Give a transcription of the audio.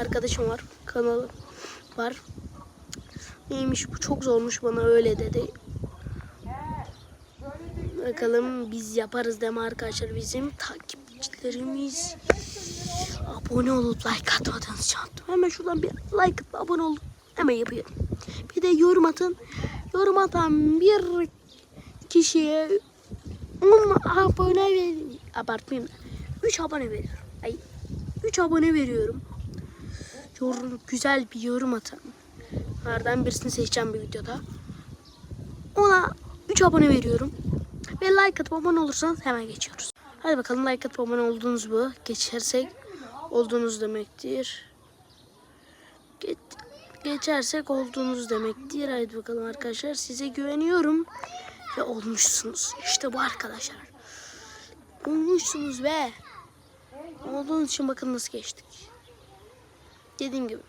arkadaşım var. Kanalı var. Neymiş bu, çok zormuş, bana öyle dedi. Bakalım biz yaparız değil mi arkadaşlar? Bizim takipçilerimiz abone olup like atmadığınız için hemen şuradan bir like atıp abone olun. Hemen yapıyorum. Bir de yorum atın. Yorum atan bir kişiye 10 abone veriyorum. Abartmayayım da. 3 abone veriyorum. 3 abone veriyorum. Güzel bir yorum atan. Bunlardan birisini seçeceğim bir videoda. Ona 3 abone veriyorum. Ve like atıp abone olursanız hemen geçiyoruz. Hadi bakalım, like atıp abone oldunuz mu? Geçersek olduğunuz demektir. Geçersek olduğunuz demektir. Hadi bakalım arkadaşlar, size güveniyorum. Ve olmuşsunuz. İşte bu arkadaşlar. Olmuşsunuz ve olduğunuz için bakın nasıl geçtik. Dediğim gibi.